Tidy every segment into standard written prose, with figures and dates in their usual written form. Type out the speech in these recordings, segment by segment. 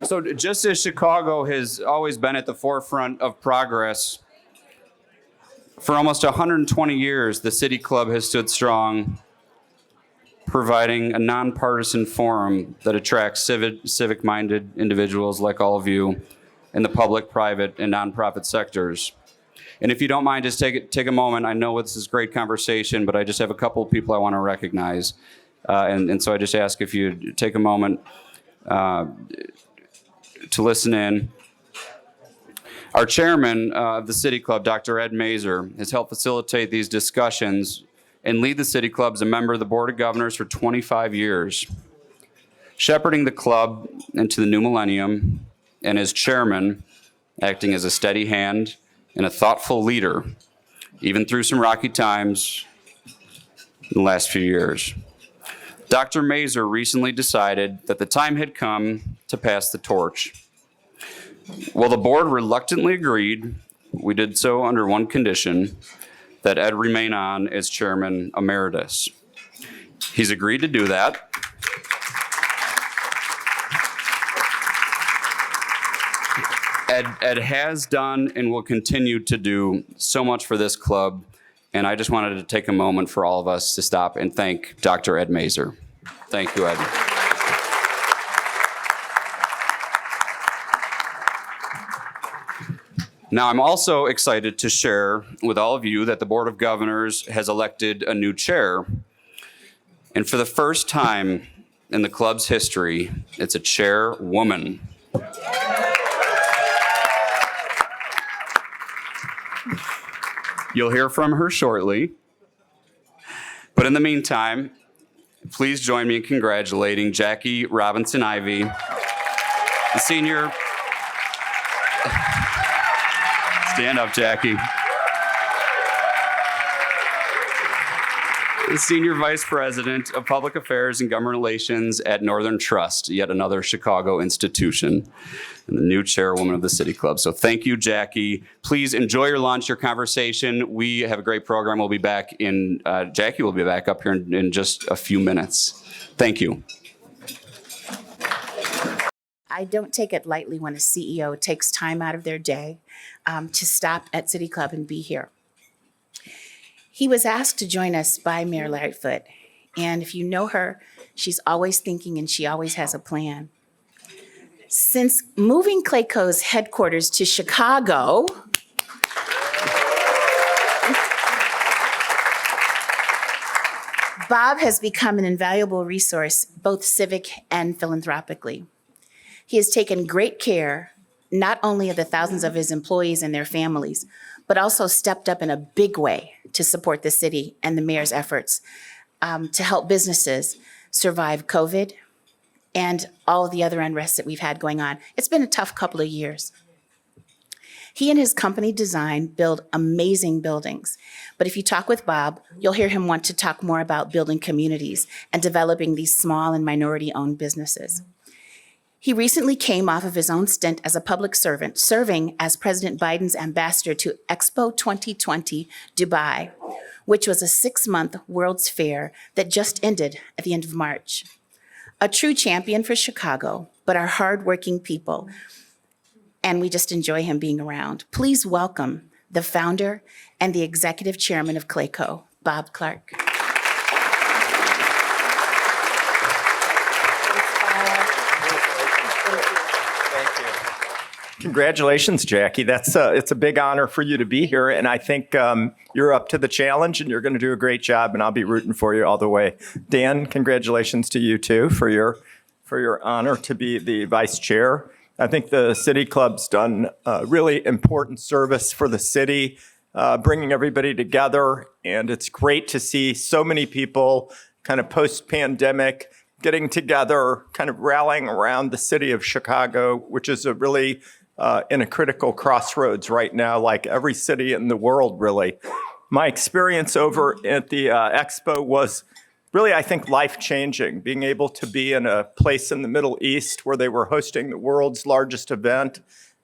So just as Chicago has always been at the forefront of progress, for almost 120 years, the City Club has stood strong, providing a nonpartisan forum that attracts civic-minded individuals like all of you in the public, private, and nonprofit sectors. And if you don't mind, just take a moment. I know this is great conversation, but I just have a couple of people I want to recognize. And so I just ask if you take a moment to listen in. Our chairman of the City Club, Dr. Ed Mazer, has helped facilitate these discussions and lead the City Club as a member of the Board of Governors for 25 years, shepherding the club into the new millennium, and as chairman, acting as a steady hand and a thoughtful leader, even through some rocky times in the last few years. Dr. Mazer recently decided that the time had come to pass the torch. While the board reluctantly agreed, we did so under one condition, that Ed remain on as chairman emeritus. He's agreed to do that. Ed has done and will continue to do so much for this club, and I just wanted to take a moment for all of us to stop and thank Dr. Ed Mazer. Thank you, Ed. Now, I'm also excited to share with all of you that the Board of Governors has elected a new chair. And for the first time in the club's history, it's a chairwoman. You'll hear from her shortly. But in the meantime, please join me in congratulating Jackie Robinson-Ivy, the senior. Stand up, Jackie. The Senior Vice President of Public Affairs and Government Relations at Northern Trust, yet another Chicago institution, and the new chairwoman of the City Club. So thank you, Jackie. Please enjoy your lunch, your conversation. We have a great program. We'll be back in, Jackie will be back up here in just a few minutes. Thank you. I don't take it lightly when a CEO takes time out of their day to stop at City Club and be here. He was asked to join us by Mayor Lightfoot, and if you know her, she's always thinking and she always has a plan. Since moving Clayco's headquarters to Chicago, Bob has become an invaluable resource, both civic and philanthropically. He has taken great care, not only of the thousands of his employees and their families, but also stepped up in a big way to support the city and the mayor's efforts to help businesses survive COVID and all the other unrest that we've had going on. It's been a tough couple of years. He and his company Design build amazing buildings. But if you talk with Bob, you'll hear him want to talk more about building communities and developing these small and minority-owned businesses. He recently came off of his own stint as a public servant, serving as President Biden's ambassador to Expo 2020 Dubai, which was a 6-month World's Fair that just ended at the end of March. A true champion for Chicago, but our hardworking people, and we just enjoy him being around. Please welcome the founder and the executive chairman of Clayco, Bob Clark. Congratulations, Jackie. It's a big honor for you to be here, and I think you're up to the challenge, and you're going to do a great job, and I'll be rooting for you all the way. Dan, congratulations to you too for your honor to be the vice chair. I think the City Club's done a really important service for the city, bringing everybody together, and it's great to see so many people kind of post-pandemic getting together, kind of rallying around the city of Chicago, which is a really in a critical crossroads right now, like every city in the world, really. My experience over at the Expo was really, I think, life-changing, being able to be in a place in the Middle East where they were hosting the world's largest event.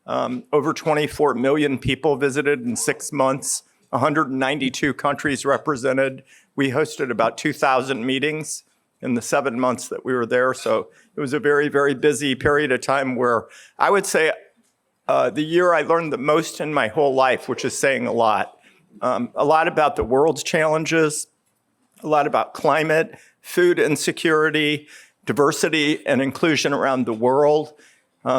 Over 24 million people visited in 6 months, 192 countries represented. We hosted about 2,000 meetings. in the 7 months that we were there. So it was a very, very busy period of time where I would say the year I learned the most in my whole life, which is saying a lot about the world's challenges, a lot about climate, food insecurity, diversity and inclusion around the world.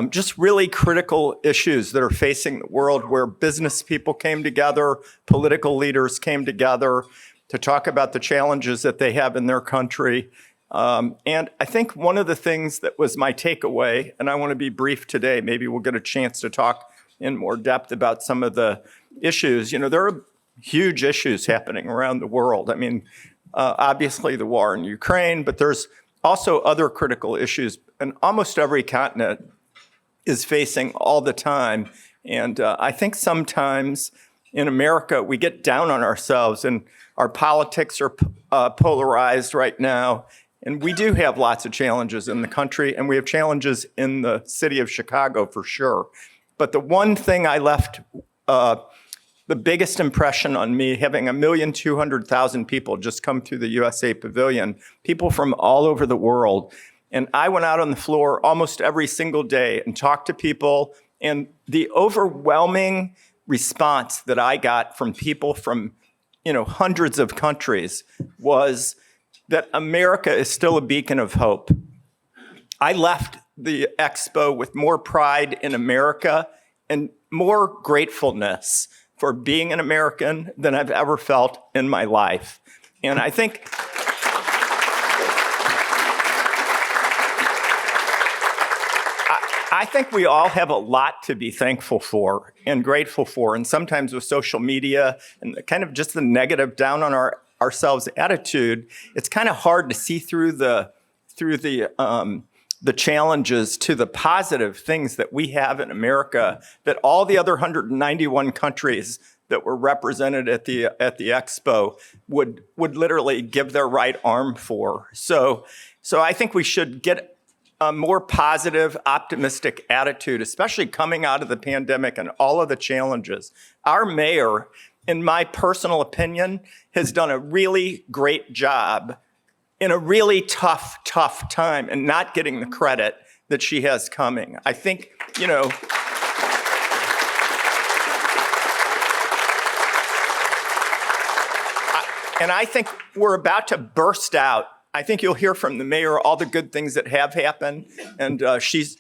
Just really critical issues that are facing the world, where business people came together, political leaders came together to talk about the challenges that they have in their country. And I think one of the things that was my takeaway, and I want to be brief today, maybe we'll get a chance to talk in more depth about some of the issues. You know, there are huge issues happening around the world. I mean, obviously the war in Ukraine, but there's also other critical issues, and almost every continent is facing all the time. And I think sometimes in America, we get down on ourselves, and our politics are polarized right now. And we do have lots of challenges in the country, and we have challenges in the city of Chicago for sure. But the one thing I left, the biggest impression on me, having 1,200,000 people just come through the USA Pavilion, people from all over the world. And I went out on the floor almost every single day and talked to people. And the overwhelming response that I got from people from, hundreds of countries was that America is still a beacon of hope. I left the expo with more pride in America and more gratefulness for being an American than I've ever felt in my life. And I think we all have a lot to be thankful for and grateful for. And sometimes with social media and kind of just the negative down on ourselves attitude, it's kind of hard to see through the challenges to the positive things that we have in America that all the other 191 countries that were represented at the expo would literally give their right arm for. So I think we should get a more positive, optimistic attitude, especially coming out of the pandemic and all of the challenges. Our mayor, in my personal opinion, has done a really great job in a really tough time and not getting the credit that she has coming. I think, and I think we're about to burst out. I think you'll hear from the mayor all the good things that have happened, and she's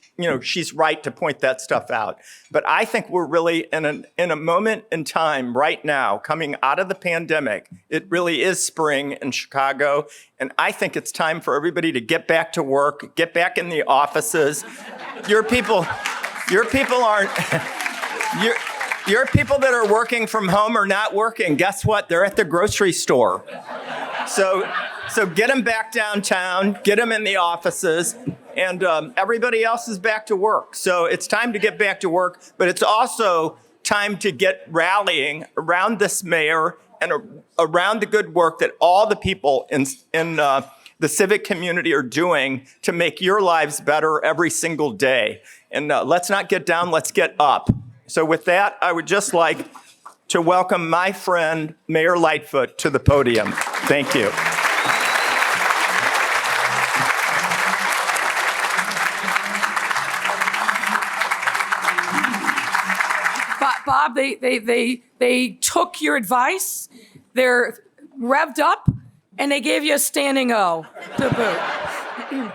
right to point that stuff out. But I think we're really in a moment in time right now, coming out of the pandemic. It really is spring in Chicago, and I think it's time for everybody to get back to work, get back in the offices. Your people aren't. Your people that are working from home are not working. Guess what? They're at the grocery store. So get them back downtown, get them in the offices, and everybody else is back to work. So it's time to get back to work, but it's also time to get rallying around this mayor and around the good work that all the people in the civic community are doing to make your lives better every single day. And let's not get down, let's get up. So with that, I would just like to welcome my friend, Mayor Lightfoot, to the podium. Thank you. Bob, they took your advice, they're revved up, and they gave you a standing O to boot.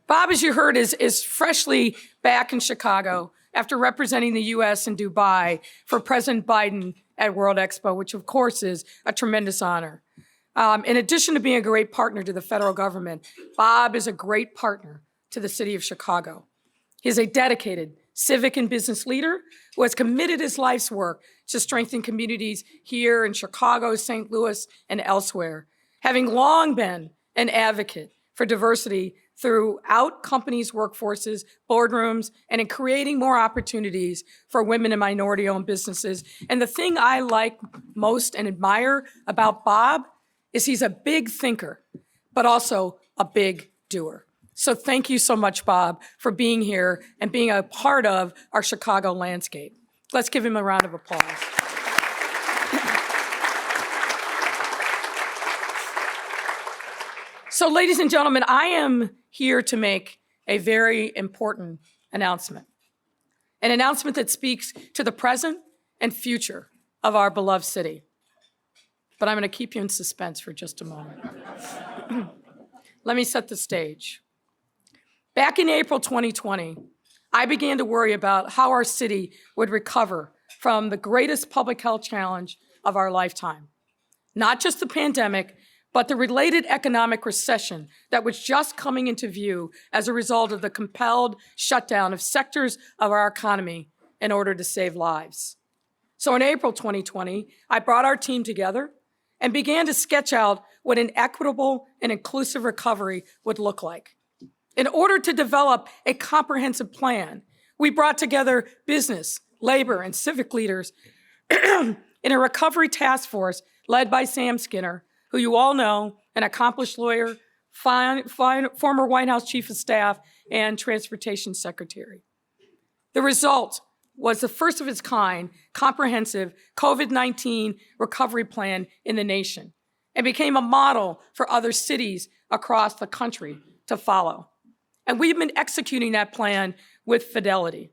Bob, as you heard, is freshly back in Chicago after representing the U.S. in Dubai for President Biden at World Expo, which of course is a tremendous honor. In addition to being a great partner to the federal government, Bob is a great partner to the city of Chicago. He's a dedicated civic and business leader who has committed his life's work to strengthen communities here in Chicago, St. Louis, and elsewhere, having long been an advocate for diversity throughout companies' workforces, boardrooms, and in creating more opportunities for women and minority-owned businesses. And the thing I like most and admire about Bob is he's a big thinker, but also a big doer. So thank you so much, Bob, for being here and being a part of our Chicago landscape. Let's give him a round of applause. So, ladies and gentlemen, I am here to make a very important announcement. An announcement that speaks to the present and future of our beloved city. But I'm going to keep you in suspense for just a moment. Let me set the stage. Back in April 2020, I began to worry about how our city would recover from the greatest public health challenge of our lifetime. Not just the pandemic, but the related economic recession that was just coming into view as a result of the compelled shutdown of sectors of our economy in order to save lives. So in April 2020, I brought our team together and began to sketch out what an equitable and inclusive recovery would look like. In order to develop a comprehensive plan, we brought together business, labor, and civic leaders in a recovery task force led by Sam Skinner, who you all know, an accomplished lawyer, former White House Chief of Staff, and Transportation Secretary. The result was the first of its kind comprehensive COVID-19 recovery plan in the nation and became a model for other cities across the country to follow. And we've been executing that plan with fidelity.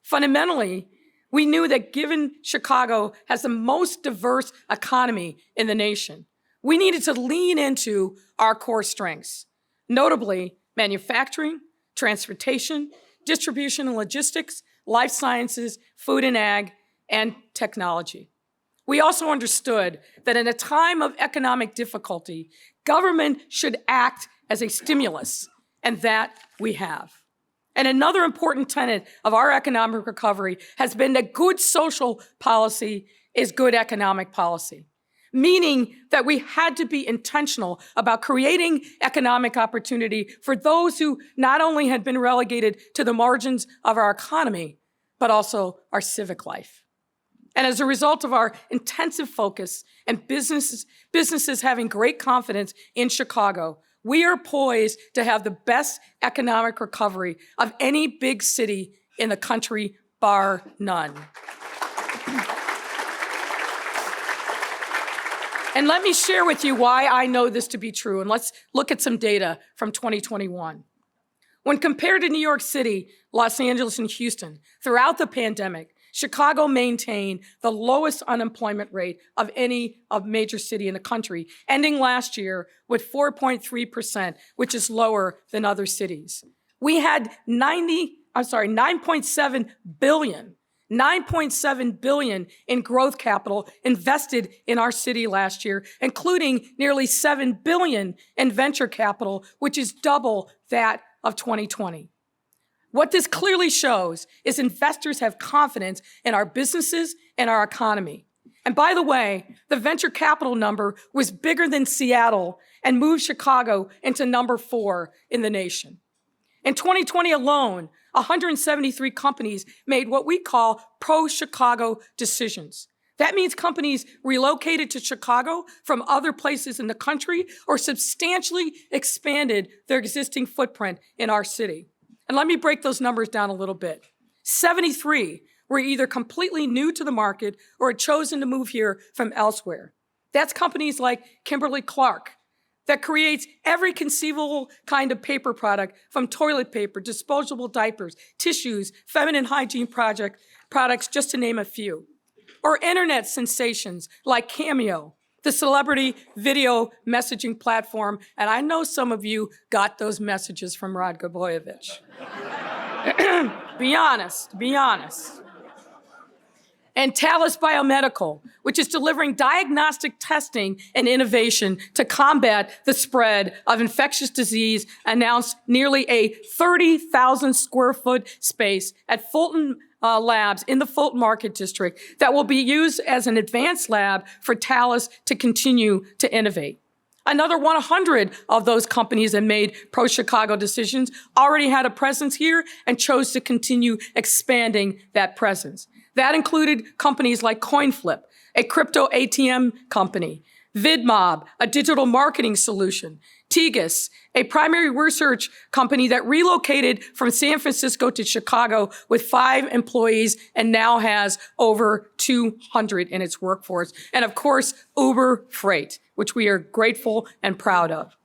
Fundamentally, we knew that given Chicago has the most diverse economy in the nation, we needed to lean into our core strengths, notably manufacturing, transportation, distribution and logistics, life sciences, food and ag, and technology. We also understood that in a time of economic difficulty, government should act as a stimulus, and that we have. And another important tenet of our economic recovery has been that good social policy is good economic policy, meaning that we had to be intentional about creating economic opportunity for those who not only had been relegated to the margins of our economy, but also our civic life. And as a result of our intensive focus and businesses having great confidence in Chicago, we are poised to have the best economic recovery of any big city in the country, bar none. And let me share with you why I know this to be true, and let's look at some data from 2021. When compared to New York City, Los Angeles, and Houston, throughout the pandemic, Chicago maintained the lowest unemployment rate of any major city in the country, ending last year with 4.3%, which is lower than other cities. We had 9.7 billion in growth capital invested in our city last year, including nearly $7 billion in venture capital, which is double that of 2020. What this clearly shows is investors have confidence in our businesses and our economy. And by the way, the venture capital number was bigger than Seattle and moved Chicago into number 4 in the nation. In 2020 alone, 173 companies made what we call pro-Chicago decisions. That means companies relocated to Chicago from other places in the country or substantially expanded their existing footprint in our city. And let me break those numbers down a little bit. 73 were either completely new to the market or had chosen to move here from elsewhere. That's companies like Kimberly-Clark, that creates every conceivable kind of paper product, from toilet paper, disposable diapers, tissues, feminine hygiene products, just to name a few. Or internet sensations like Cameo, the celebrity video messaging platform, and I know some of you got those messages from Rod Gaboyevich. Be honest. And Talis Biomedical, which is delivering diagnostic testing and innovation to combat the spread of infectious disease, announced nearly a 30,000 square foot space at Fulton Labs in the Fulton Market District that will be used as an advanced lab for Talis to continue to innovate. Another 100 of those companies that made pro-Chicago decisions already had a presence here and chose to continue expanding that presence. That included companies like CoinFlip, a crypto ATM company, VidMob, a digital marketing solution, Tegas, a primary research company that relocated from San Francisco to Chicago with 5 employees and now has over 200 in its workforce. And of course, Uber Freight, which we are grateful and proud of.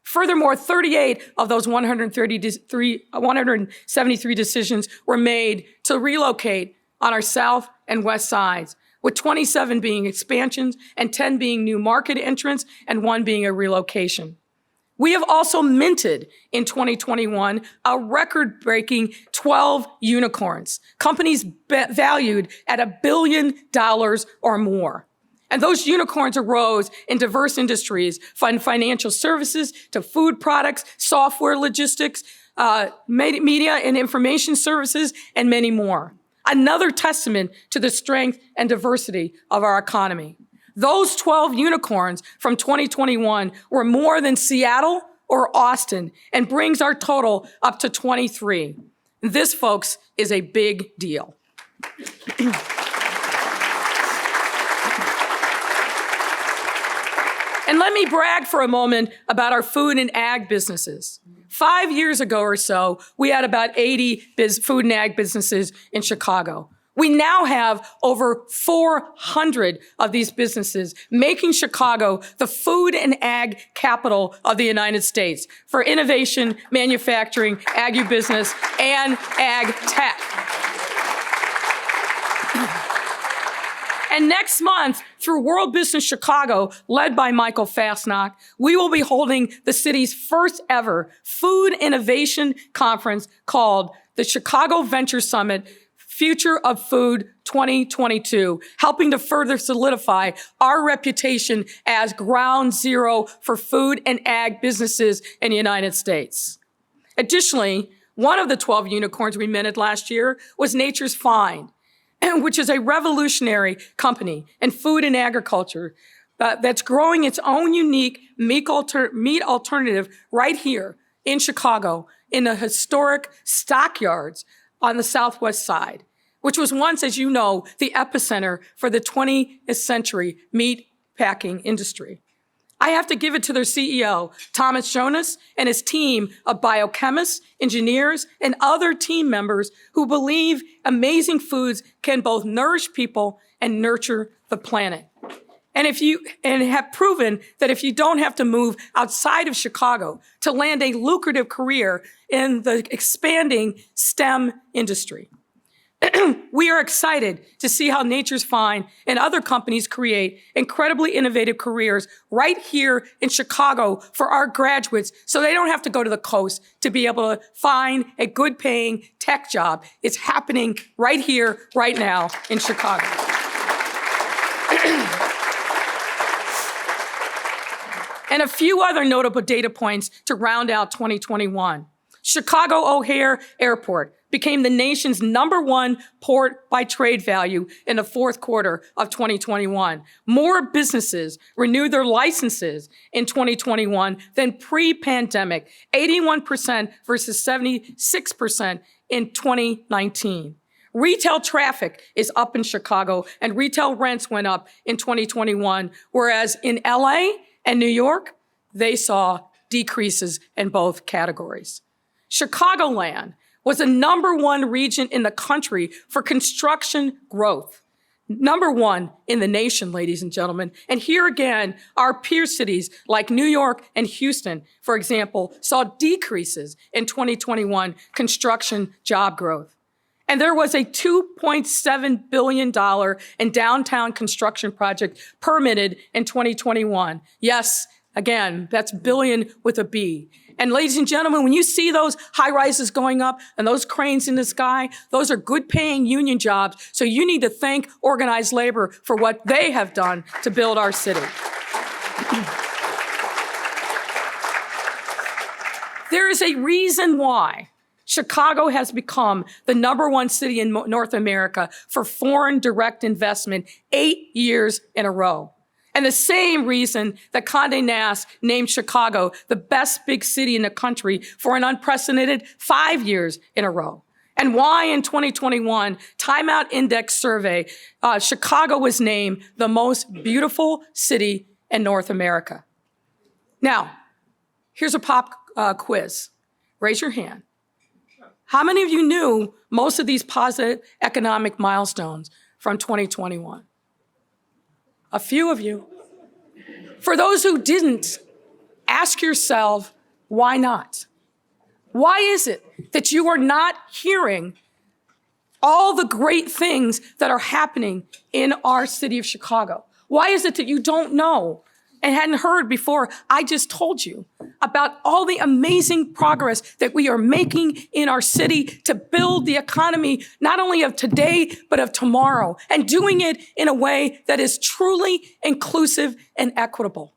Furthermore, 38 of those 173 decisions were made to relocate on our south and west sides, with 27 being expansions and 10 being new market entrants and 1 being a relocation. We have also minted in 2021 a record-breaking 12 unicorns, companies valued at $1 billion or more. And those unicorns arose in diverse industries, from financial services to food products, software logistics, media and information services, and many more. Another testament to the strength and diversity of our economy. Those 12 unicorns from 2021 were more than Seattle or Austin, and brings our total up to 23. This, folks, is a big deal. And let me brag for a moment about our food and ag businesses. 5 years ago or so, we had about 80 food and ag businesses in Chicago. We now have over 400 of these businesses, making Chicago the food and ag capital of the United States for innovation, manufacturing, agribusiness, and ag tech. And next month, through World Business Chicago, led by Michael Fastnacht, we will be holding the city's first ever food innovation conference called the Chicago Venture Summit Future of Food 2022, helping to further solidify our reputation as ground zero for food and ag businesses in the United States. Additionally, one of the 12 unicorns we minted last year was Nature's Find, which is a revolutionary company in food and agriculture that's growing its own unique meat alternative right here in Chicago in the historic stockyards on the southwest side, which was once, as you know, the epicenter for the 20th century meat packing industry. I have to give it to their CEO, Thomas Jonas, and his team of biochemists, engineers, and other team members who believe amazing foods can both nourish people and nurture the planet. And have proven that if you don't have to move outside of Chicago to land a lucrative career in the expanding STEM industry. We are excited to see how Nature's Find and other companies create incredibly innovative careers right here in Chicago for our graduates, so they don't have to go to the coast to be able to find a good paying tech job. It's happening right here, right now in Chicago. And a few other notable data points to round out 2021. Chicago O'Hare Airport became the nation's #1 port by trade value in the fourth quarter of 2021. More businesses renewed their licenses in 2021 than pre-pandemic, 81% versus 76% in 2019. Retail traffic is up in Chicago, and retail rents went up in 2021, whereas in LA and New York, they saw decreases in both categories. Chicagoland was the #1 region in the country for construction growth. #1 in the nation, ladies and gentlemen. And here again, our peer cities like New York and Houston, for example, saw decreases in 2021 construction job growth. And there was a $2.7 billion in downtown construction project permitted in 2021. Yes, again, that's billion with a B. And ladies and gentlemen, when you see those high rises going up and those cranes in the sky, those are good paying union jobs. So you need to thank organized labor for what they have done to build our city. There is a reason why Chicago has become the #1 city in North America for foreign direct investment 8 years in a row. And the same reason that Condé Nast named Chicago the best big city in the country for an unprecedented 5 years in a row. And why in 2021 Time Out Index survey, Chicago was named the most beautiful city in North America. Now, here's a pop quiz. Raise your hand. How many of you knew most of these positive economic milestones from 2021? A few of you. For those who didn't, ask yourself Why not? Why is it that you are not hearing all the great things that are happening in our city of Chicago? Why is it that you don't know and hadn't heard before I just told you about all the amazing progress that we are making in our city to build the economy, not only of today, but of tomorrow, and doing it in a way that is truly inclusive and equitable?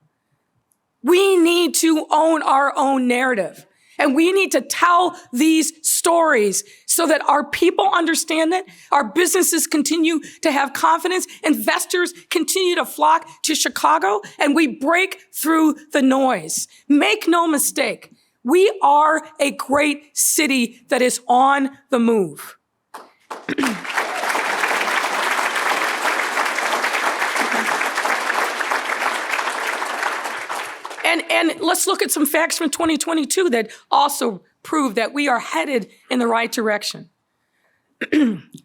We need to own our own narrative. And we need to tell these stories so that our people understand it, our businesses continue to have confidence, investors continue to flock to Chicago, and we break through the noise. Make no mistake, we are a great city that is on the move. And let's look at some facts from 2022 that also prove that we are headed in the right direction.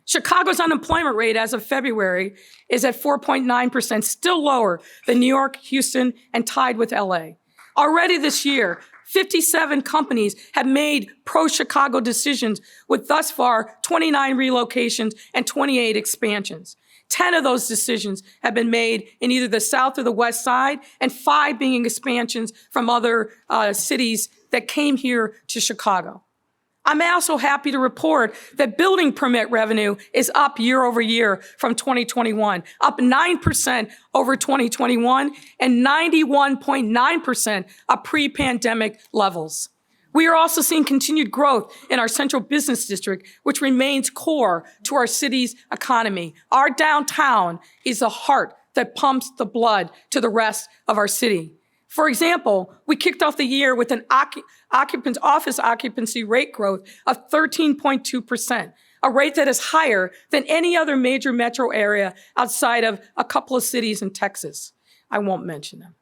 Chicago's unemployment rate as of February is at 4.9%, still lower than New York, Houston, and tied with LA. Already this year, 57 companies have made pro-Chicago decisions with thus far 29 relocations and 28 expansions. 10 of those decisions have been made in either the South or the West Side, and 5 being expansions from other cities that came here to Chicago. I'm also happy to report that building permit revenue is up year over year from 2021, up 9% over 2021 and 91.9% of pre-pandemic levels. We are also seeing continued growth in our central business district, which remains core to our city's economy. Our downtown is the heart that pumps the blood to the rest of our city. For example, we kicked off the year with an office occupancy rate growth of 13.2%, a rate that is higher than any other major metro area outside of a couple of cities in Texas. I won't mention them.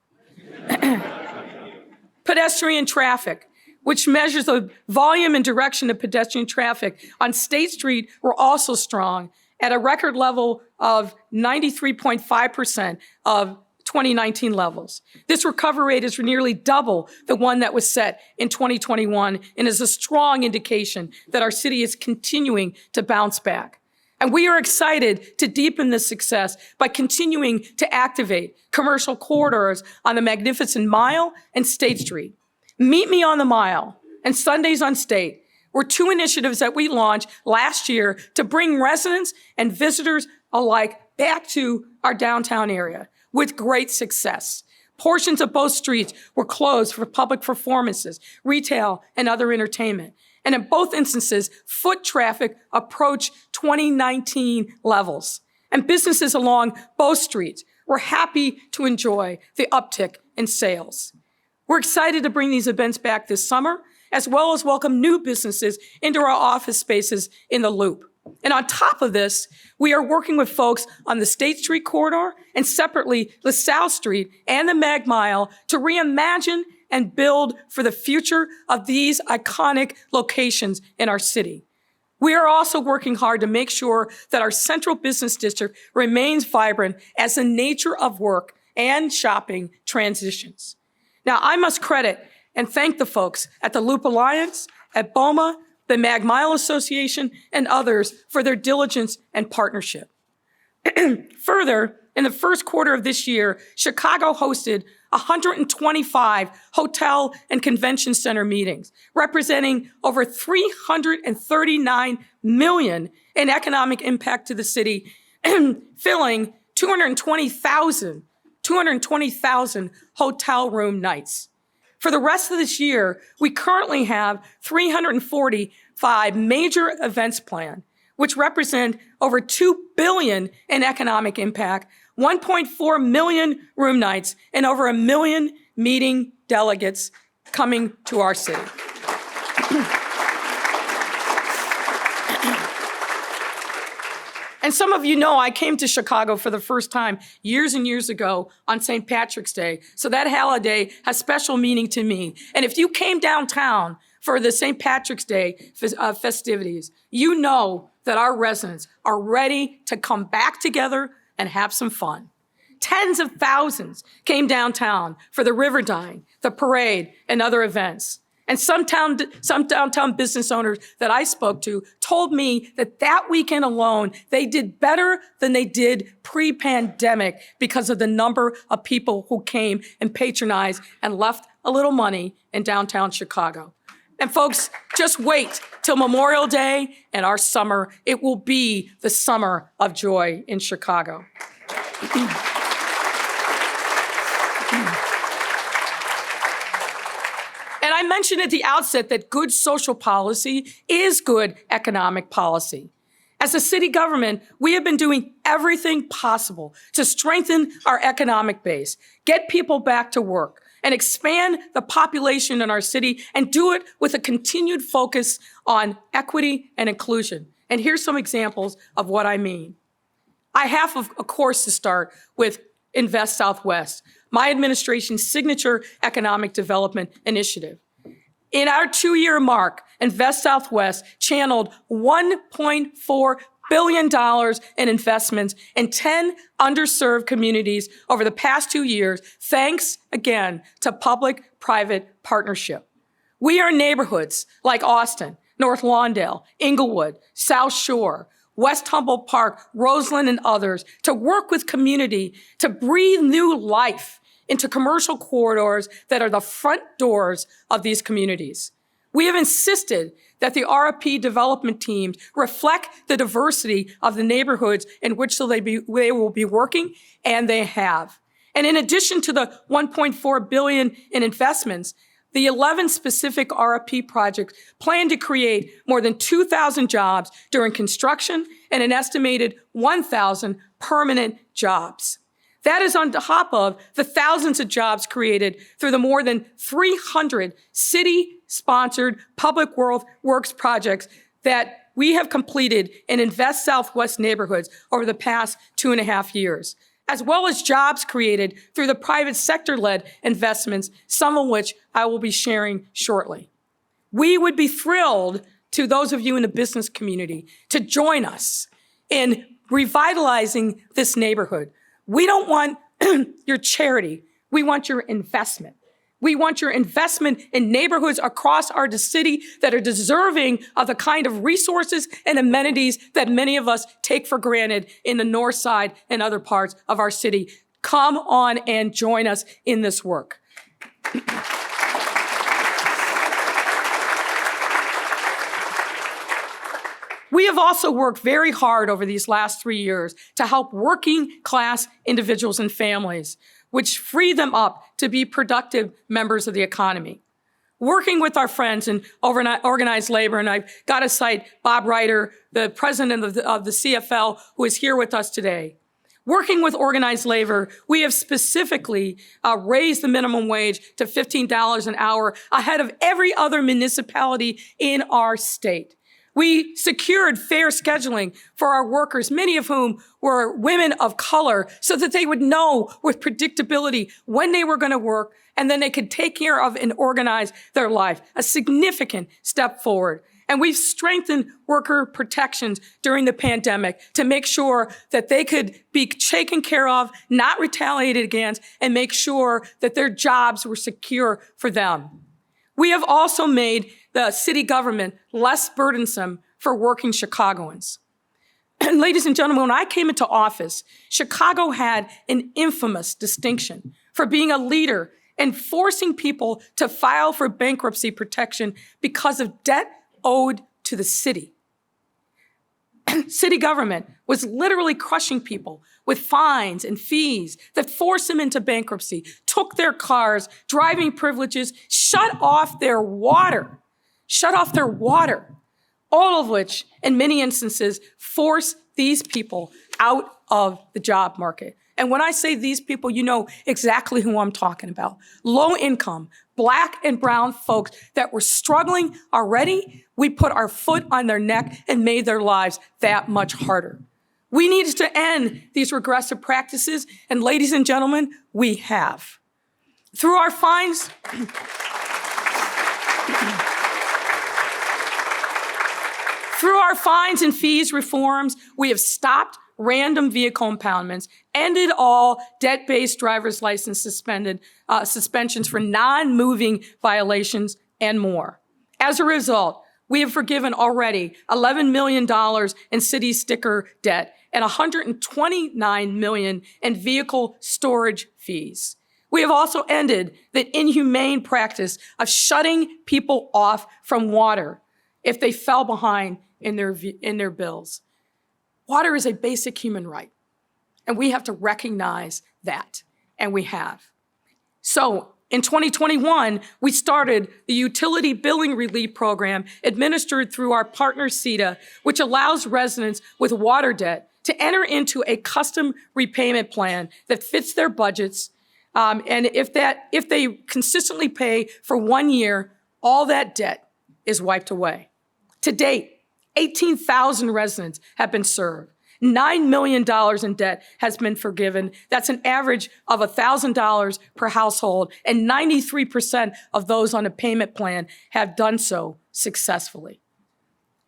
Pedestrian traffic, which measures the volume and direction of pedestrian traffic on State Street, were also strong at a record level of 93.5% of 2019 levels. This recovery rate is nearly double the one that was set in 2021 and is a strong indication that our city is continuing to bounce back. And we are excited to deepen this success by continuing to activate commercial corridors on the Magnificent Mile and State Street. Meet Me on the Mile and Sundays on State were 2 initiatives that we launched last year to bring residents and visitors alike back to our downtown area with great success. Portions of both streets were closed for public performances, retail, and other entertainment. And in both instances, foot traffic approached 2019 levels. And businesses along both streets were happy to enjoy the uptick in sales. We're excited to bring these events back this summer, as well as welcome new businesses into our office spaces in the Loop. And on top of this, we are working with folks on the State Street corridor and separately LaSalle Street and the Mag Mile to reimagine and build for the future of these iconic locations in our city. We are also working hard to make sure that our central business district remains vibrant as the nature of work and shopping transitions. Now, I must credit and thank the folks at the Loop Alliance, at BOMA, the Mag Mile Association, and others for their diligence and partnership. Further, in the first quarter of this year, Chicago hosted 125 hotel and convention center meetings, representing over $339 million in economic impact to the city, filling 220,000 hotel room nights. For the rest of this year, we currently have 345 major events planned, which represent over $2 billion in economic impact, 1.4 million room nights, and over 1 million meeting delegates coming to our city. And some of you know I came to Chicago for the first time years and years ago on St. Patrick's Day. So that holiday has special meaning to me. And if you came downtown for the St. Patrick's Day festivities, you know that our residents are ready to come back together and have some fun. Tens of thousands came downtown for the river dine, the parade, and other events. And some downtown business owners that I spoke to told me that that weekend alone, they did better than they did pre-pandemic because of the number of people who came and patronized and left a little money in downtown Chicago. And folks, just wait till Memorial Day and our summer. It will be the summer of joy in Chicago. And I mentioned at the outset that good social policy is good economic policy. As a city government, we have been doing everything possible to strengthen our economic base, get people back to work, and expand the population in our city, and do it with a continued focus on equity and inclusion. And here's some examples of what I mean. I have, of course, to start with Invest Southwest, my administration's signature economic development initiative. In our 2-year mark, Invest Southwest channeled $1.4 billion in investments in 10 underserved communities over the past 2 years, thanks again to public-private partnership. We are neighborhoods like Austin, North Lawndale, Inglewood, South Shore, West Humboldt Park, Roseland, and others to work with community to breathe new life into commercial corridors that are the front doors of these communities. We have insisted that the RFP development teams reflect the diversity of the neighborhoods in which they will be working, and they have. And in addition to the $1.4 billion in investments, the 11 specific RFP projects plan to create more than 2,000 jobs during construction and an estimated 1,000 permanent jobs. That is on top of the thousands of jobs created through the more than 300 city-sponsored public works projects that we have completed in Invest Southwest neighborhoods over the past 2.5 years, as well as jobs created through the private sector-led investments, some of which I will be sharing shortly. We would be thrilled to those of you in the business community to join us in revitalizing this neighborhood. We don't want your charity. We want your investment. We want your investment in neighborhoods across our city that are deserving of the kind of resources and amenities that many of us take for granted in the north side and other parts of our city. Come on and join us in this work. We have also worked very hard over these last 3 years to help working class individuals and families, which free them up to be productive members of the economy. Working with our friends in organized labor, and I've got to cite Bob Ryder, the president of the CFL, who is here with us today. Working with organized labor, we have specifically raised the minimum wage to $15 an hour ahead of every other municipality in our state. We secured fair scheduling for our workers, many of whom were women of color, so that they would know with predictability when they were going to work, and then they could take care of and organize their life. A significant step forward. And we've strengthened worker protections during the pandemic to make sure that they could be taken care of, not retaliated against, and make sure that their jobs were secure for them. We have also made the city government less burdensome for working Chicagoans. And ladies and gentlemen, when I came into office, Chicago had an infamous distinction for being a leader and forcing people to file for bankruptcy protection because of debt owed to the city. City government was literally crushing people with fines and fees that forced them into bankruptcy, took their cars, driving privileges, shut off their water, all of which, in many instances, force these people out of the job market. And when I say these people, you know exactly who I'm talking about. Low income, Black and brown folks that were struggling already. We put our foot on their neck and made their lives that much harder. We needed to end these regressive practices, and ladies and gentlemen, we have. Through our fines, and fees reforms, we have stopped random vehicle impoundments, ended all debt-based driver's license suspensions for non-moving violations, and more. As a result, we have forgiven already $11 million in city sticker debt and $129 million in vehicle storage fees. We have also ended the inhumane practice of shutting people off from water if they fell behind in their bills. Water is a basic human right, and we have to recognize that, and we have. So in 2021, we started the Utility Billing Relief Program administered through our partner CETA, which allows residents with water debt to enter into a custom repayment plan that fits their budgets. And if they consistently pay for 1 year, all that debt is wiped away. To date, 18,000 residents have been served. $9 million in debt has been forgiven. That's an average of $1,000 per household, and 93% of those on a payment plan have done so successfully.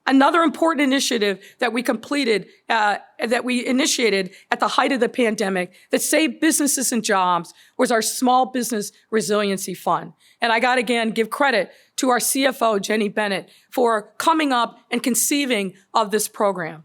Another important initiative that we completed, that we initiated at the height of the pandemic that saved businesses and jobs was our Small Business Resiliency Fund. And I got to again give credit to our CFO, Jenny Bennett, for coming up and conceiving of this program.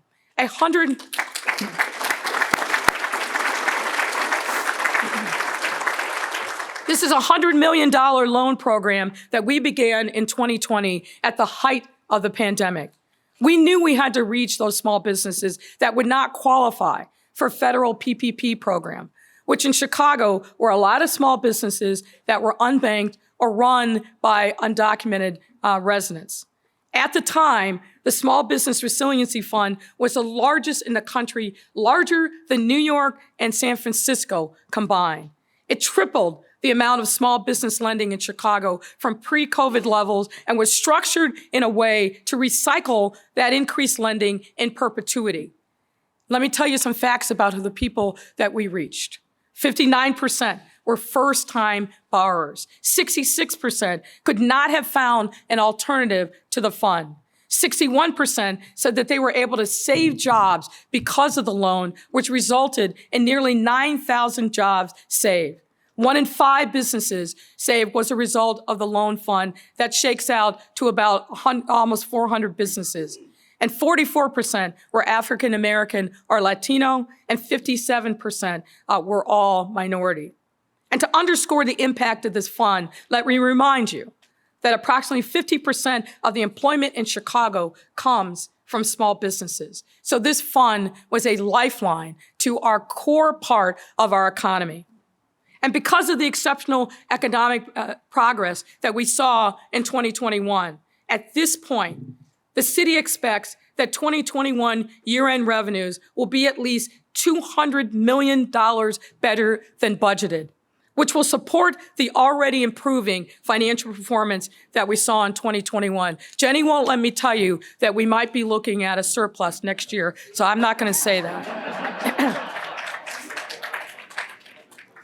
This is a $100 million loan program that we began in 2020 at the height of the pandemic. We knew we had to reach those small businesses that would not qualify for federal PPP program, which in Chicago were a lot of small businesses that were unbanked or run by undocumented residents. At the time, the Small Business Resiliency Fund was the largest in the country, larger than New York and San Francisco combined. It tripled the amount of small business lending in Chicago from pre-COVID levels and was structured in a way to recycle that increased lending in perpetuity. Let me tell you some facts about the people that we reached. 59% were first-time borrowers. 66% could not have found an alternative to the fund. 61% said that they were able to save jobs because of the loan, which resulted in nearly 9,000 jobs saved. 1 in 5 businesses saved was a result of the loan fund that shakes out to about almost 400 businesses. And 44% were African American or Latino, and 57% were all minority. And to underscore the impact of this fund, let me remind you that approximately 50% of the employment in Chicago comes from small businesses. So this fund was a lifeline to our core part of our economy. And because of the exceptional economic progress that we saw in 2021, at this point, the city expects that 2021 year-end revenues will be at least $200 million better than budgeted, which will support the already improving financial performance that we saw in 2021. Jenny won't let me tell you that we might be looking at a surplus next year, so I'm not going to say that.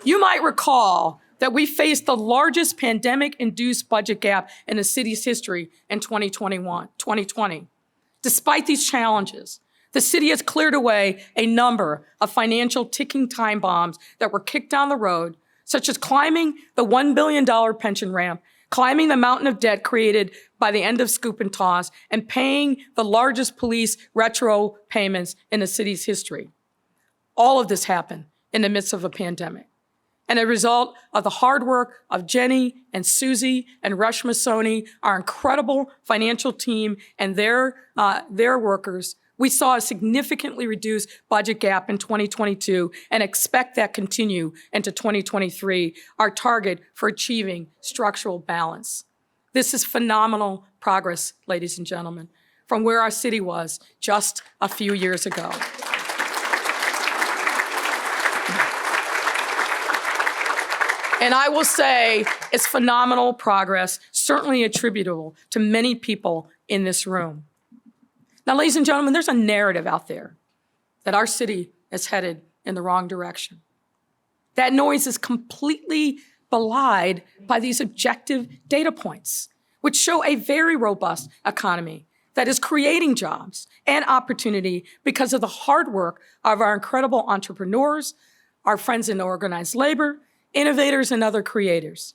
You might recall that we faced the largest pandemic-induced budget gap in the city's history in 2020. Despite these challenges, the city has cleared away a number of financial ticking time bombs that were kicked down the road, such as climbing the $1 billion pension ramp, climbing the mountain of debt created by the end of Scoop and Toss, and paying the largest police retro payments in the city's history. All of this happened in the midst of a pandemic. And a result of the hard work of Jenny and Susie and Rush Masoni, our incredible financial team and their workers, we saw a significantly reduced budget gap in 2022 and expect that continue into 2023, our target for achieving structural balance. This is phenomenal progress, ladies and gentlemen, from where our city was just a few years ago. And I will say it's phenomenal progress, certainly attributable to many people in this room. Now, ladies and gentlemen, there's a narrative out there that our city is headed in the wrong direction. That noise is completely belied by these objective data points, which show a very robust economy that is creating jobs and opportunity because of the hard work of our incredible entrepreneurs, our friends in organized labor, innovators, and other creators.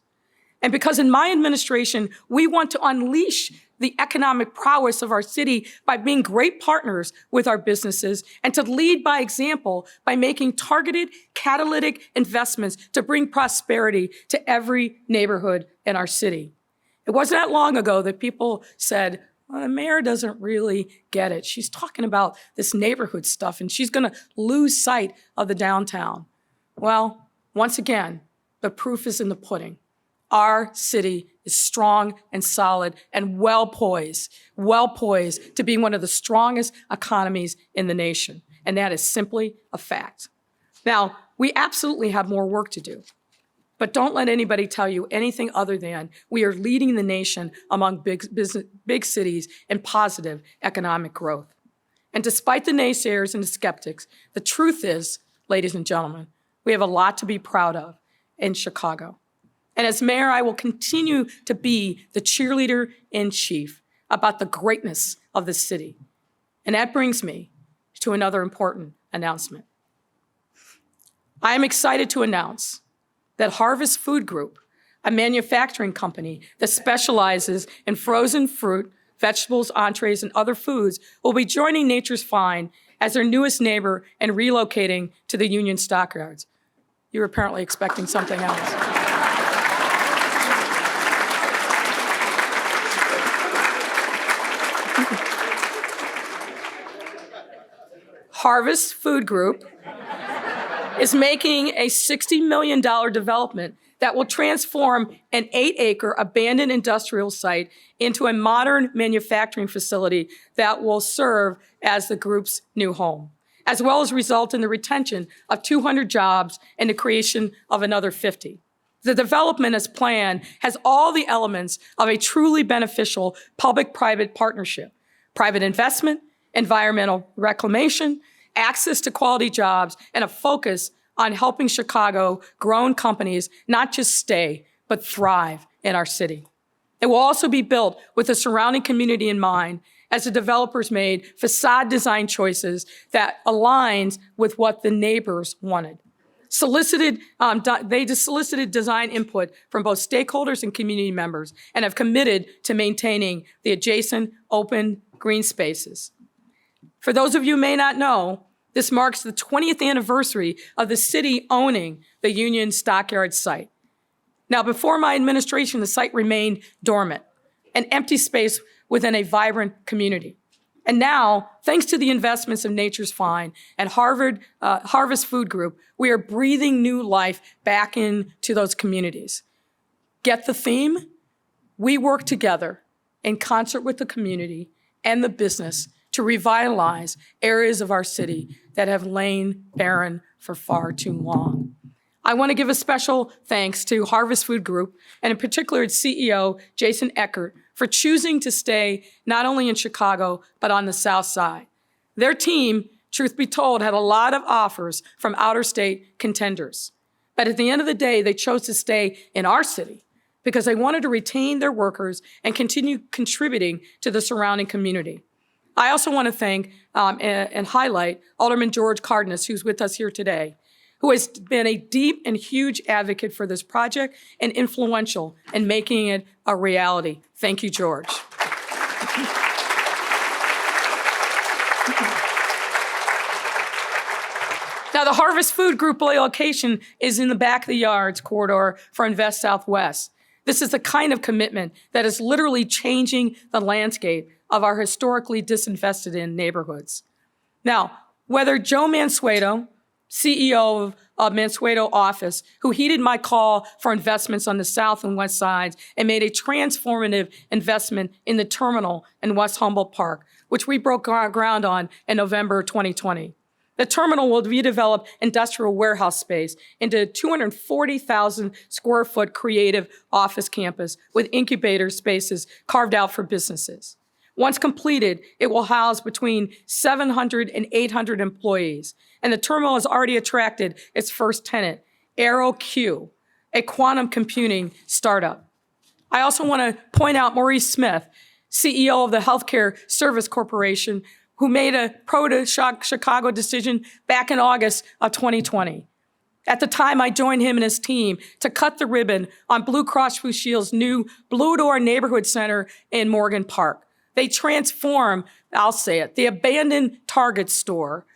And because in my administration, we want to unleash the economic prowess of our city by being great partners with our businesses and to lead by example by making targeted catalytic investments to bring prosperity to every neighborhood in our city. It wasn't that long ago that people said, well, the mayor doesn't really get it. She's talking about this neighborhood stuff and she's going to lose sight of the downtown. Well, once again, the proof is in the pudding. Our city is strong and solid and well poised to be one of the strongest economies in the nation. And that is simply a fact. Now, we absolutely have more work to do, but don't let anybody tell you anything other than we are leading the nation among big cities in positive economic growth. And despite the naysayers and the skeptics, the truth is, ladies and gentlemen, we have a lot to be proud of in Chicago. And as mayor, I will continue to be the cheerleader in chief about the greatness of the city. And that brings me to another important announcement. I am excited to announce that Harvest Food Group, a manufacturing company that specializes in frozen fruit, vegetables, entrees, and other foods, will be joining Nature's Fine as their newest neighbor and relocating to the Union Stockyards. You're apparently expecting something else. Harvest Food Group is making a $60 million development that will transform an 8-acre abandoned industrial site into a modern manufacturing facility that will serve as the group's new home, as well as result in the retention of 200 jobs and the creation of another 50. The development as planned has all the elements of a truly beneficial public-private partnership: private investment, environmental reclamation, access to quality jobs, and a focus on helping Chicago-grown companies not just stay, but thrive in our city. It will also be built with the surrounding community in mind as the developers made facade design choices that aligns with what the neighbors wanted. They solicited design input from both stakeholders and community members and have committed to maintaining the adjacent open green spaces. For those of you who may not know, this marks the 20th anniversary of the city owning the Union Stockyard site. Now, before my administration, the site remained dormant, an empty space within a vibrant community. And now, thanks to the investments of Nature's Fine and Harvest Food Group, we are breathing new life back into those communities. Get the theme? We work together in concert with the community and the business to revitalize areas of our city that have lain barren for far too long. I want to give a special thanks to Harvest Food Group, and in particular its CEO, Jason Eckert, for choosing to stay not only in Chicago, but on the South Side. Their team, truth be told, had a lot of offers from outer state contenders. But at the end of the day, they chose to stay in our city because they wanted to retain their workers and continue contributing to the surrounding community. I also want to thank and highlight Alderman George Cardenas, who's with us here today, who has been a deep and huge advocate for this project and influential in making it a reality. Thank you, George. Now, the Harvest Food Group location is in the back of the yards corridor for Invest Southwest. This is the kind of commitment that is literally changing the landscape of our historically disinvested in neighborhoods. Now, whether Joe Mansueto, CEO of Mansueto Office, who heeded my call for investments on the south and west sides and made a transformative investment in the terminal in West Humboldt Park, which we broke ground on in November 2020. The terminal will redevelop industrial warehouse space into 240,000 square foot creative office campus with incubator spaces carved out for businesses. Once completed, it will house between 700 and 800 employees, and the terminal has already attracted its first tenant, AeroQ, a quantum computing startup. I also want to point out Maurice Smith, CEO of the Healthcare Service Corporation, who made a pro-Chicago decision back in August of 2020. At the time, I joined him and his team to cut the ribbon on Blue Cross Blue Shield's new Blue Door Neighborhood Center in Morgan Park. They transformed, I'll say it, the abandoned Target store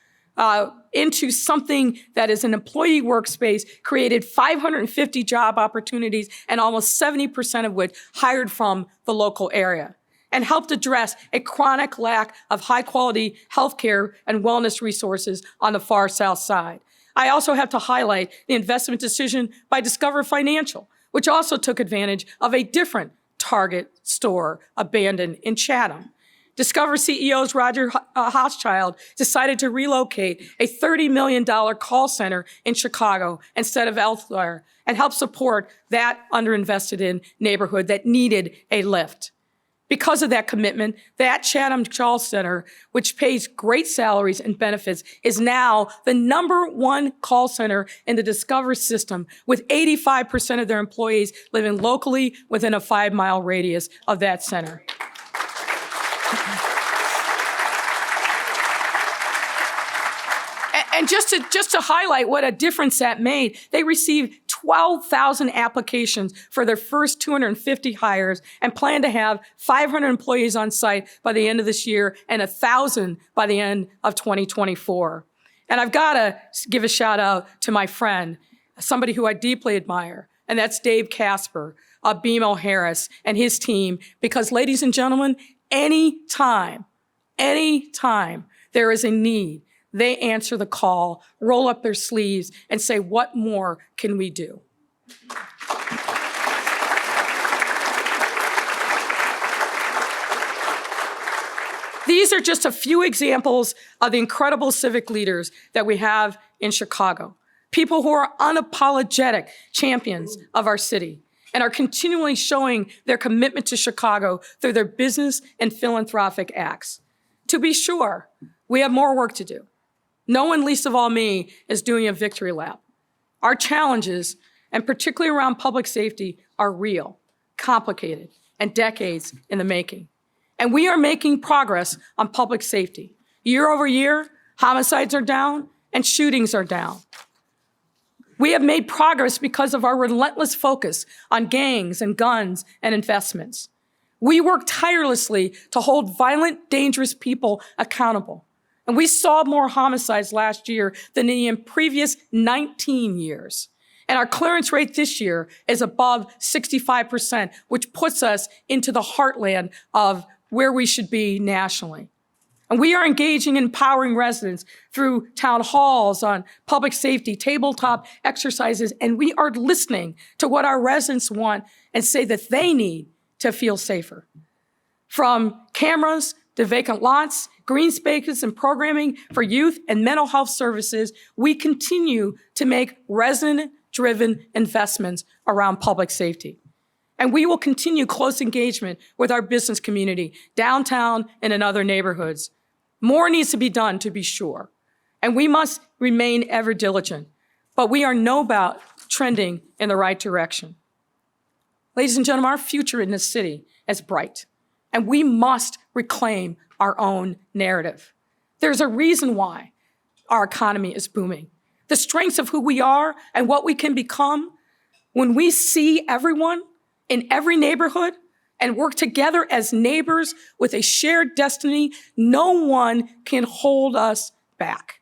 into something that is an employee workspace, created 550 job opportunities, and almost 70% of which hired from the local area, and helped address a chronic lack of high-quality healthcare and wellness resources on the far south side. I also have to highlight the investment decision by Discover Financial, which also took advantage of a different Target store abandoned in Chatham. Discover CEOs Roger Hochschild decided to relocate a $30 million call center in Chicago instead of elsewhere and help support that underinvested in neighborhood that needed a lift. Because of that commitment, that Chatham Call Center, which pays great salaries and benefits, is now the #1 call center in the Discover system, with 85% of their employees living locally within a 5-mile radius of that center. And just to highlight what a difference that made, they received 12,000 applications for their first 250 hires and plan to have 500 employees on site by the end of this year and 1,000 by the end of 2024. And I've got to give a shout out to my friend, somebody who I deeply admire, and that's Dave Casper of BMO Harris and his team, because ladies and gentlemen, anytime there is a need, they answer the call, roll up their sleeves, and say, what more can we do? These are just a few examples of the incredible civic leaders that we have in Chicago. People who are unapologetic champions of our city and are continually showing their commitment to Chicago through their business and philanthropic acts. To be sure, we have more work to do. No one, least of all me, is doing a victory lap. Our challenges, and particularly around public safety, are real, complicated, and decades in the making. And we are making progress on public safety. Year over year, homicides are down and shootings are down. We have made progress because of our relentless focus on gangs and guns and investments. We work tirelessly to hold violent, dangerous people accountable. And we saw more homicides last year than in previous 19 years. And our clearance rate this year is above 65%, which puts us into the heartland of where we should be nationally. And we are engaging in empowering residents through town halls on public safety, tabletop exercises, and we are listening to what our residents want and say that they need to feel safer. From cameras to vacant lots, green spaces and programming for youth and mental health services, we continue to make resident-driven investments around public safety. And we will continue close engagement with our business community, downtown and in other neighborhoods. More needs to be done, to be sure, and we must remain ever diligent, but we are no doubt trending in the right direction. Ladies and gentlemen, our future in this city is bright, and we must reclaim our own narrative. There's a reason why our economy is booming. The strengths of who we are and what we can become, when we see everyone in every neighborhood and work together as neighbors with a shared destiny, no one can hold us back.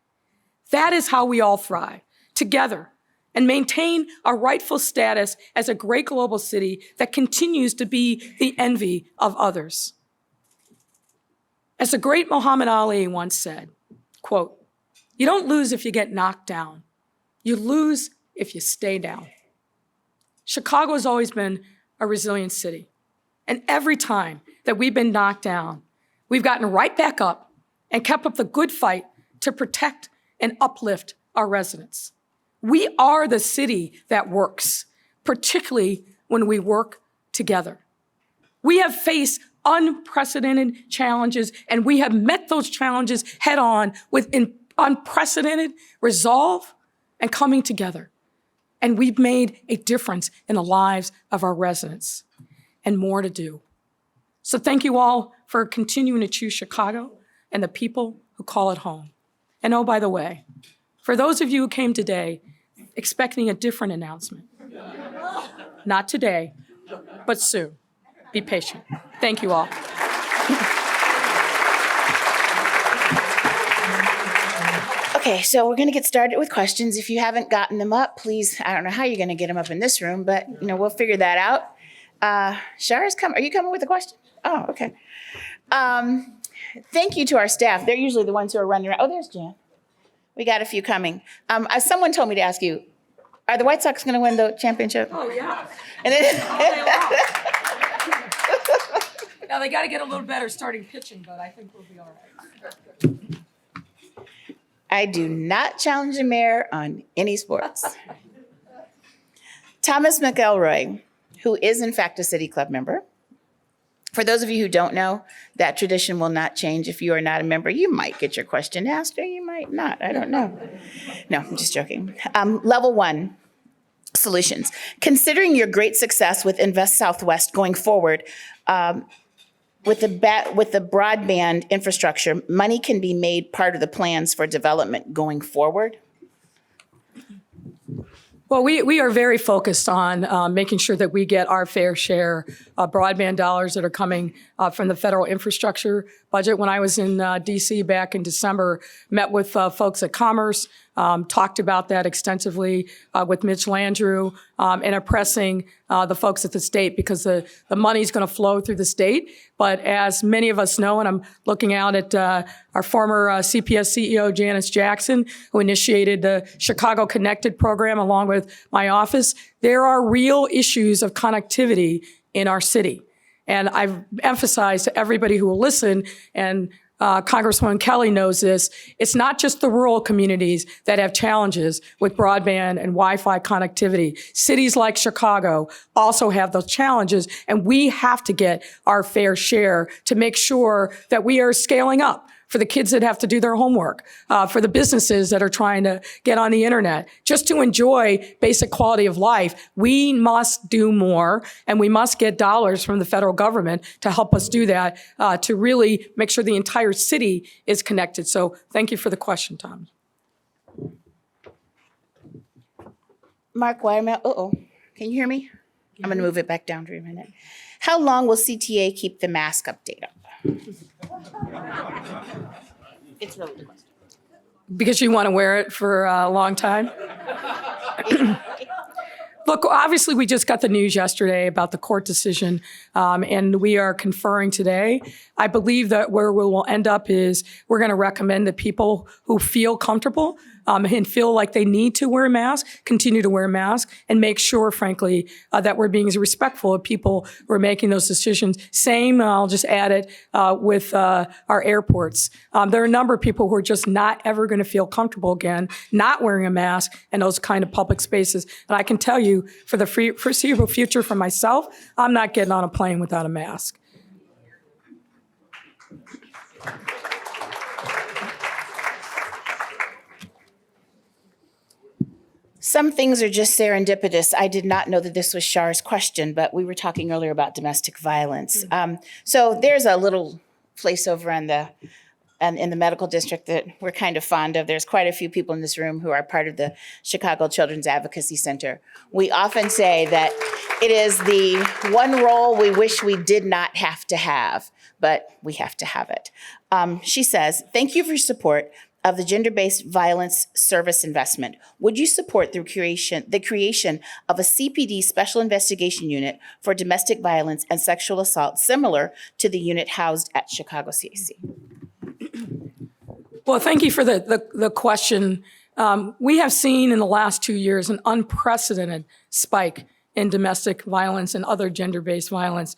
That is how we all thrive, together, and maintain our rightful status as a great global city that continues to be the envy of others. As the great Muhammad Ali once said, quote, "You don't lose if you get knocked down. You lose if you stay down." Chicago has always been a resilient city. And every time that we've been knocked down, we've gotten right back up and kept up the good fight to protect and uplift our residents. We are the city that works, particularly when we work together. We have faced unprecedented challenges, and we have met those challenges head on with unprecedented resolve and coming together. And we've made a difference in the lives of our residents, and more to do. So thank you all for continuing to choose Chicago and the people who call it home. And oh, by the way, for those of you who came today, expecting a different announcement. Not today, but soon. Be patient. Thank you all. Okay, so we're going to get started with questions. If you haven't gotten them up, please, I don't know how you're going to get them up in this room, but we'll figure that out. Shara's coming. Are you coming with a question? Oh, okay. Thank you to our staff. They're usually the ones who are running around. Oh, there's Jan. We got a few coming. Someone told me to ask you, are the White Sox going to win the championship? Oh, yeah. And then, Now, they got to get a little better starting pitching, but I think we'll be all right. I do not challenge the mayor on any sports. Thomas McElroy, who is in fact a City Club member. For those of you who don't know, that tradition will not change. If you are not a member, you might get your question asked or you might not. I don't know. No, I'm just joking. Level 1, solutions. Considering your great success with Invest Southwest going forward, with the broadband infrastructure, money can be made part of the plans for development going forward? Well, we are very focused on making sure that we get our fair share of broadband dollars that are coming from the federal infrastructure budget. When I was in D.C. back in December, met with folks at Commerce, talked about that extensively with Mitch Landrieu, and are pressing the folks at the state because the money's going to flow through the state. But as many of us know, and I'm looking out at our former CPS CEO, Janice Jackson, who initiated the Chicago Connected program along with my office, there are real issues of connectivity in our city. And I've emphasized to everybody who will listen, and Congresswoman Kelly knows this, it's not just the rural communities that have challenges with broadband and Wi-Fi connectivity. Cities like Chicago also have those challenges, and we have to get our fair share to make sure that we are scaling up for the kids that have to do their homework, for the businesses that are trying to get on the internet, just to enjoy basic quality of life. We must do more, and we must get dollars from the federal government to help us do that, to really make sure the entire city is connected. So thank you for the question, Tom. Mark Weimer, can you hear me? I'm going to move it back down for a minute. How long will CTA keep the mask update up? It's really the question. Because you want to wear it for a long time? Look, obviously, we just got the news yesterday about the court decision, and we are conferring today. I believe that where we will end up is we're going to recommend that people who feel comfortable and feel like they need to wear a mask, continue to wear a mask, and make sure, frankly, that we're being respectful of people who are making those decisions. Same, I'll just add it, with our airports. There are a number of people who are just not ever going to feel comfortable again, not wearing a mask in those kind of public spaces. And I can tell you, for the foreseeable future for myself, I'm not getting on a plane without a mask. Some things are just serendipitous. I did not know that this was Shar's question, but we were talking earlier about domestic violence. So there's a little place over in the medical district that we're kind of fond of. There's quite a few people in this room who are part of the Chicago Children's Advocacy Center. We often say that it is the one role we wish we did not have to have, but we have to have it. She says, thank you for your support of the gender-based violence service investment. Would you support the creation of a CPD special investigation unit for domestic violence and sexual assault similar to the unit housed at Chicago CAC? Well, thank you for the question. We have seen in the last 2 years an unprecedented spike in domestic violence and other gender-based violence.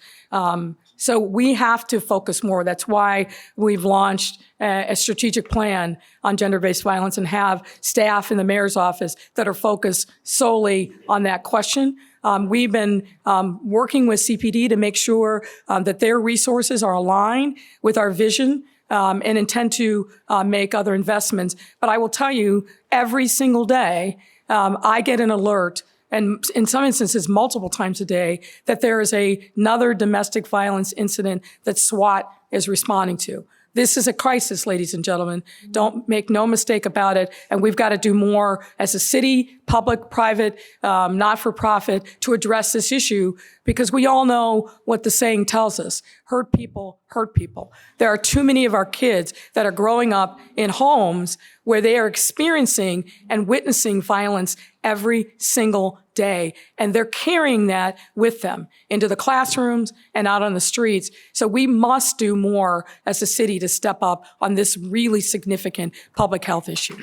So we have to focus more. That's why we've launched a strategic plan on gender-based violence and have staff in the mayor's office that are focused solely on that question. We've been working with CPD to make sure that their resources are aligned with our vision and intend to make other investments. But I will tell you, every single day, I get an alert, and in some instances, multiple times a day, that there is another domestic violence incident that SWAT is responding to. This is a crisis, ladies and gentlemen. Don't make no mistake about it. And we've got to do more as a city, public, private, not-for-profit to address this issue, because we all know what the saying tells us. Hurt people hurt people. There are too many of our kids that are growing up in homes where they are experiencing and witnessing violence every single day. And they're carrying that with them into the classrooms and out on the streets. So we must do more as a city to step up on this really significant public health issue.